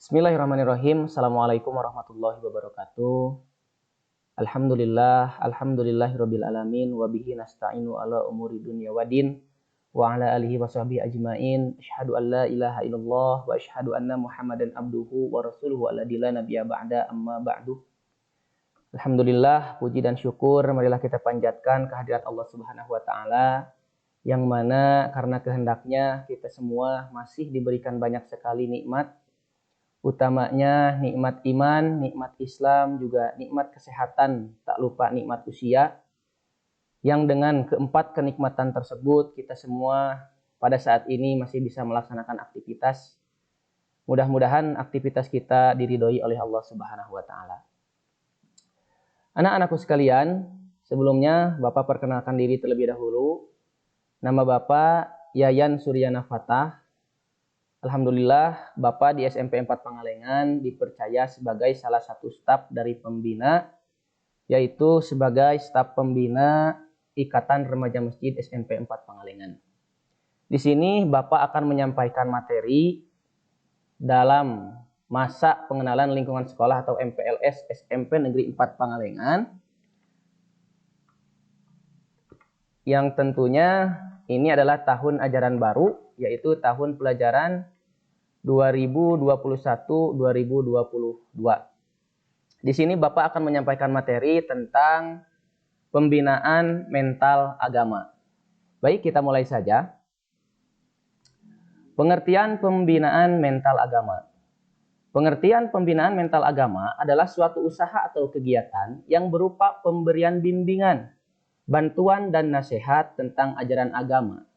Bismillahirrahmanirrahim. Assalamualaikum warahmatullahi wabarakatuh. Alhamdulillahirabbil alamin wa bihi nasta'inu ala umuri dunya waddin wa ala alihi washabbihi ajmain. Asyhadu an la ilaha illallah wa asyhadu anna Muhammadan abduhu wa rasuluhu alladzi la nabiyya ba'da amma ba'du. Alhamdulillah, puji dan syukur marilah kita panjatkan kehadirat Allah Subhanahu wa taala yang mana karena kehendaknya kita semua masih diberikan banyak sekali nikmat, utamanya nikmat iman, nikmat Islam, juga nikmat kesehatan, tak lupa nikmat usia, yang dengan keempat kenikmatan tersebut kita semua pada saat ini masih bisa melaksanakan aktivitas. Mudah-mudahan aktivitas kita diridhoi oleh Allah Subhanahu wa taala. Anak-anakku sekalian, sebelumnya Bapak perkenalkan diri terlebih dahulu. Nama Bapak Yayan Suryana Fatah. Alhamdulillah, Bapak di SMP 4 Pangalengan dipercaya sebagai salah satu staf dari pembina, yaitu sebagai staf pembina Ikatan Remaja Masjid SMP 4 Pangalengan. Di sini Bapak akan menyampaikan materi dalam masa pengenalan lingkungan sekolah atau MPLS SMP Negeri 4 Pangalengan, yang tentunya ini adalah tahun ajaran baru, yaitu tahun pelajaran 2021-2022. Di sini Bapak akan menyampaikan materi tentang pembinaan mental agama. Baik, kita mulai saja. Pengertian pembinaan mental agama. Pengertian pembinaan mental agama adalah suatu usaha atau kegiatan yang berupa pemberian bimbingan, bantuan dan nasihat tentang ajaran agama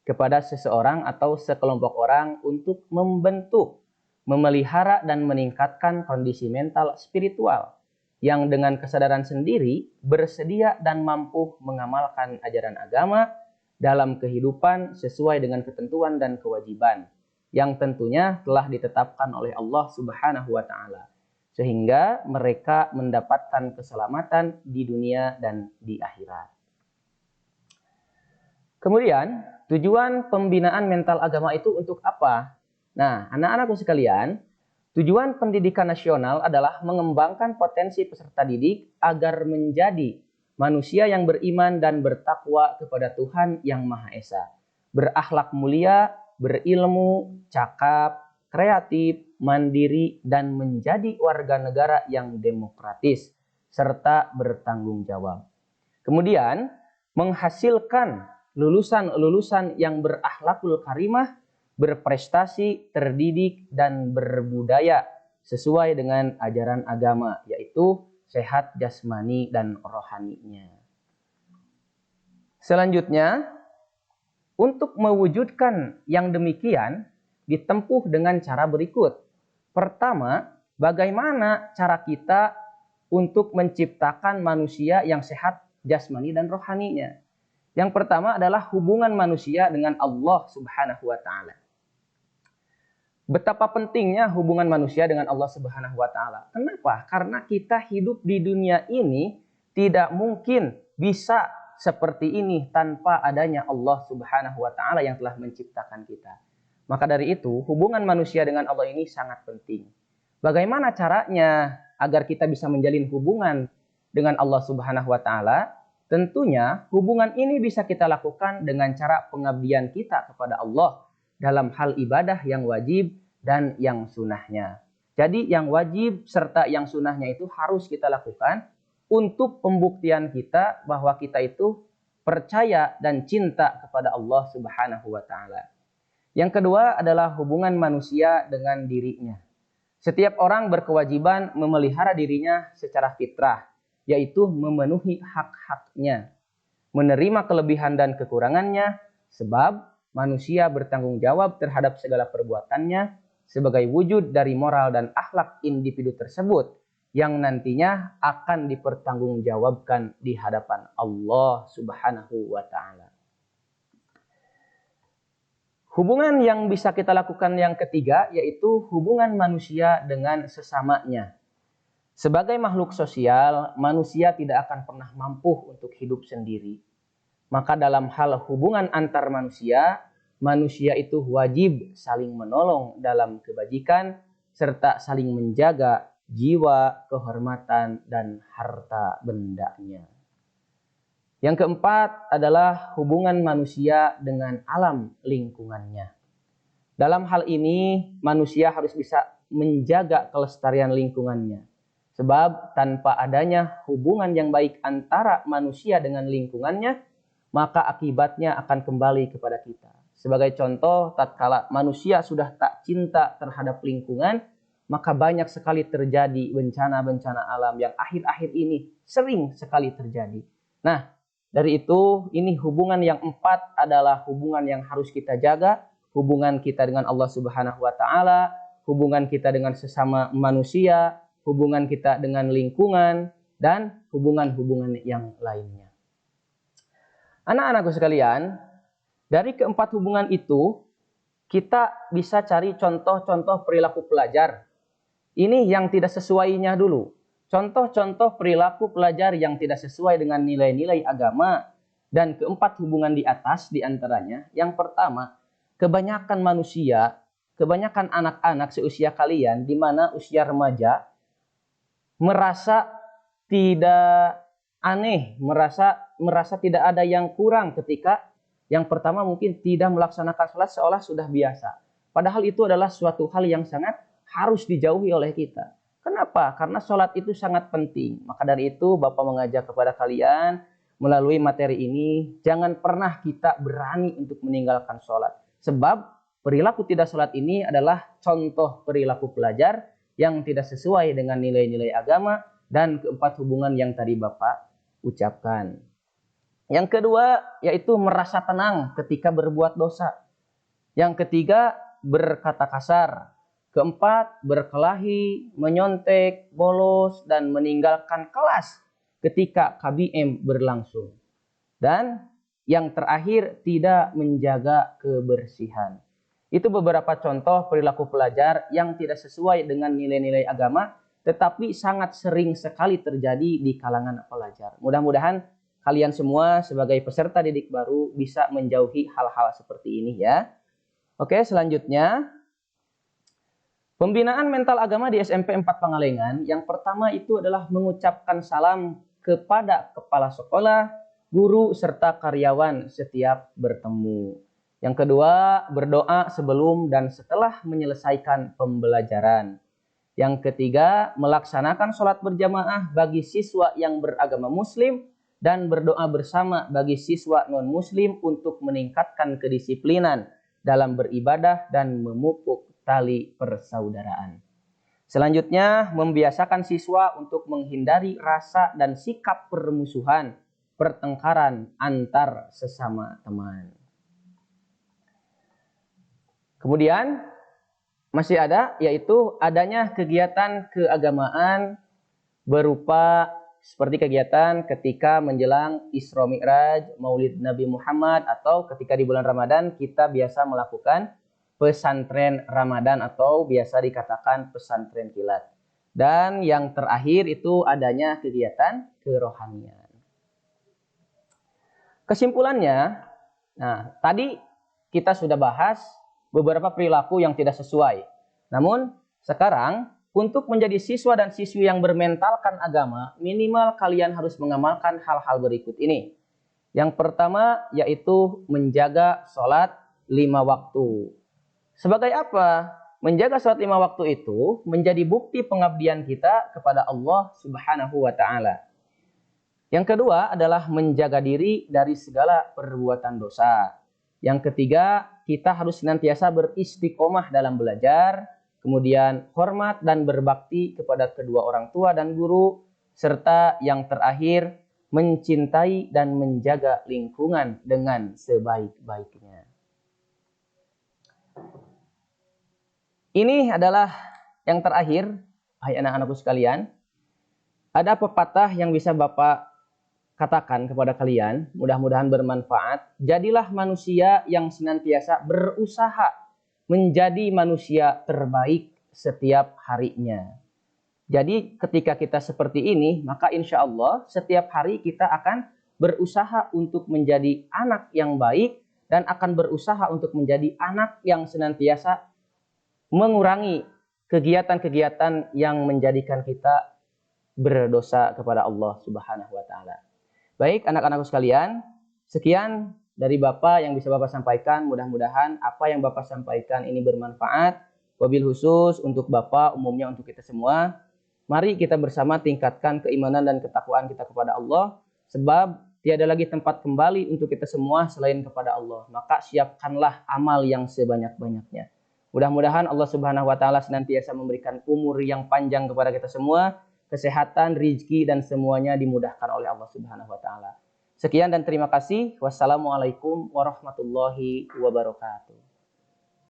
kepada seseorang atau sekelompok orang untuk membentuk, memelihara dan meningkatkan kondisi mental spiritual yang dengan kesadaran sendiri bersedia dan mampu mengamalkan ajaran agama dalam kehidupan sesuai dengan ketentuan dan kewajiban yang tentunya telah ditetapkan oleh Allah Subhanahu wa taala, sehingga mereka mendapatkan keselamatan di dunia dan di akhirat. Kemudian, tujuan pembinaan mental agama itu untuk apa? Nah, anak-anakku sekalian, tujuan pendidikan nasional adalah mengembangkan potensi peserta didik agar menjadi manusia yang beriman dan bertakwa kepada Tuhan Yang Maha Esa, berakhlak mulia, berilmu, cakap, kreatif, mandiri, dan menjadi warga negara yang demokratis, serta bertanggung jawab. Kemudian, menghasilkan lulusan-lulusan yang berakhlakul karimah, berprestasi, terdidik, dan berbudaya sesuai dengan ajaran agama, yaitu sehat jasmani dan rohaninya. Selanjutnya, untuk mewujudkan yang demikian ditempuh dengan cara berikut. Pertama, bagaimana cara kita untuk menciptakan manusia yang sehat jasmani dan rohaninya? Yang pertama adalah hubungan manusia dengan Allah Subhanahu wa taala. Betapa pentingnya hubungan manusia dengan Allah Subhanahu wa taala. Kenapa? Karena kita hidup di dunia ini tidak mungkin bisa seperti ini tanpa adanya Allah Subhanahu wa taala yang telah menciptakan kita. Maka dari itu, hubungan manusia dengan Allah ini sangat penting. Bagaimana caranya agar kita bisa menjalin hubungan dengan Allah Subhanahu wa taala? Tentunya hubungan ini bisa kita lakukan dengan cara pengabdian kita kepada Allah dalam hal ibadah yang wajib dan yang sunnahnya. Jadi yang wajib serta yang sunnahnya itu harus kita lakukan untuk pembuktian kita bahwa kita itu percaya dan cinta kepada Allah Subhanahu wa taala. Yang kedua adalah hubungan manusia dengan dirinya. Setiap orang berkewajiban memelihara dirinya secara fitrah, yaitu memenuhi hak-haknya, menerima kelebihan dan kekurangannya, sebab manusia bertanggung jawab terhadap segala perbuatannya sebagai wujud dari moral dan akhlak individu tersebut yang nantinya akan dipertanggungjawabkan di hadapan Allah Subhanahu wa taala. Hubungan yang bisa kita lakukan yang ketiga yaitu hubungan manusia dengan sesamanya. Sebagai makhluk sosial, manusia tidak akan pernah mampu untuk hidup sendiri. Maka dalam hal hubungan antar manusia, manusia itu wajib saling menolong dalam kebajikan, serta saling menjaga jiwa, kehormatan, dan harta bendanya. Yang keempat adalah hubungan manusia dengan alam lingkungannya. Dalam hal ini, manusia harus bisa menjaga kelestarian lingkungannya. Sebab tanpa adanya hubungan yang baik antara manusia dengan lingkungannya, maka akibatnya akan kembali kepada kita. Sebagai contoh, tatkala manusia sudah tak cinta terhadap lingkungan, maka banyak sekali terjadi bencana-bencana alam yang akhir-akhir ini sering sekali terjadi. Nah, dari itu, ini hubungan yang empat adalah hubungan yang harus kita jaga, hubungan kita dengan Allah Subhanahu wa Ta'ala, hubungan kita dengan sesama manusia, hubungan kita dengan lingkungan, dan hubungan-hubungan yang lainnya. Anak-anakku sekalian, dari keempat hubungan itu, kita bisa cari contoh-contoh perilaku pelajar. Ini yang tidak sesuainya dulu. Contoh-contoh perilaku pelajar yang tidak sesuai dengan nilai-nilai agama. Dan keempat hubungan di atas diantaranya. Yang pertama, kebanyakan manusia, kebanyakan anak-anak seusia kalian, di mana usia remaja, merasa tidak aneh, merasa tidak ada yang kurang ketika yang pertama mungkin tidak melaksanakan sholat seolah sudah biasa. Padahal itu adalah suatu hal yang sangat harus dijauhi oleh kita. Kenapa? Karena sholat itu sangat penting. Maka dari itu Bapak mengajak kepada kalian melalui materi ini, jangan pernah kita berani untuk meninggalkan sholat. Sebab perilaku tidak sholat ini adalah contoh perilaku pelajar yang tidak sesuai dengan nilai-nilai agama dan keempat hubungan yang tadi Bapak ucapkan. Yang kedua yaitu merasa tenang ketika berbuat dosa. Yang ketiga berkata kasar. Keempat berkelahi, menyontek, bolos, dan meninggalkan kelas ketika KBM berlangsung. Dan yang terakhir tidak menjaga kebersihan. Itu beberapa contoh perilaku pelajar yang tidak sesuai dengan nilai-nilai agama, tetapi sangat sering sekali terjadi di kalangan pelajar. Mudah-mudahan kalian semua sebagai peserta didik baru bisa menjauhi hal-hal seperti ini ya. Oke, selanjutnya. Pembinaan mental agama di SMP 4 Pangalengan, yang pertama itu adalah mengucapkan salam kepada kepala sekolah, guru, serta karyawan setiap bertemu. Yang kedua, berdoa sebelum dan setelah menyelesaikan pembelajaran. Yang ketiga, melaksanakan sholat berjamaah bagi siswa yang beragama muslim dan berdoa bersama bagi siswa non-muslim untuk meningkatkan kedisiplinan dalam beribadah dan memupuk tali persaudaraan. Selanjutnya, membiasakan siswa untuk menghindari rasa dan sikap permusuhan, pertengkaran antar sesama teman. Kemudian masih ada, yaitu adanya kegiatan keagamaan berupa seperti kegiatan ketika menjelang Isra Mi'raj, Maulid Nabi Muhammad, atau ketika di bulan Ramadan kita biasa melakukan pesantren Ramadan atau biasa dikatakan pesantren kilat. Dan yang terakhir itu adanya kegiatan kerohanian. Kesimpulannya, nah tadi kita sudah bahas beberapa perilaku yang tidak sesuai. Namun sekarang untuk menjadi siswa dan siswi yang bermentalkan agama, minimal kalian harus mengamalkan hal-hal berikut ini. Yang pertama yaitu menjaga sholat 5 waktu. Sebagai apa? Menjaga sholat 5 waktu itu menjadi bukti pengabdian kita kepada Allah Subhanahu wa Ta'ala. Yang kedua adalah menjaga diri dari segala perbuatan dosa. Yang ketiga, kita harus senantiasa beristiqomah dalam belajar, kemudian hormat dan berbakti kepada kedua orang tua dan guru, serta yang terakhir, mencintai dan menjaga lingkungan dengan sebaik-baiknya. Ini adalah yang terakhir, hai anak-anakku sekalian. Ada pepatah yang bisa Bapak katakan kepada kalian, mudah-mudahan bermanfaat. Jadilah manusia yang senantiasa berusaha menjadi manusia terbaik setiap harinya. Jadi ketika kita seperti ini, maka insya Allah setiap hari kita akan berusaha untuk menjadi anak yang baik dan akan berusaha untuk menjadi anak yang senantiasa mengurangi kegiatan-kegiatan yang menjadikan kita berdosa kepada Allah Subhanahu wa taala. Baik, anak-anakku sekalian, sekian dari Bapak yang bisa Bapak sampaikan. Mudah-mudahan apa yang Bapak sampaikan ini bermanfaat. Wabil khusus untuk Bapak, umumnya untuk kita semua. Mari kita bersama tingkatkan keimanan dan ketakwaan kita kepada Allah, sebab tiada lagi tempat kembali untuk kita semua selain kepada Allah. Maka siapkanlah amal yang sebanyak-banyaknya. Mudah-mudahan Allah Subhanahu wa taala senantiasa memberikan umur yang panjang kepada kita semua, kesehatan, rizki, dan semuanya dimudahkan oleh Allah Subhanahu wa taala. Sekian dan terima kasih. Wassalamualaikum warahmatullahi wabarakatuh.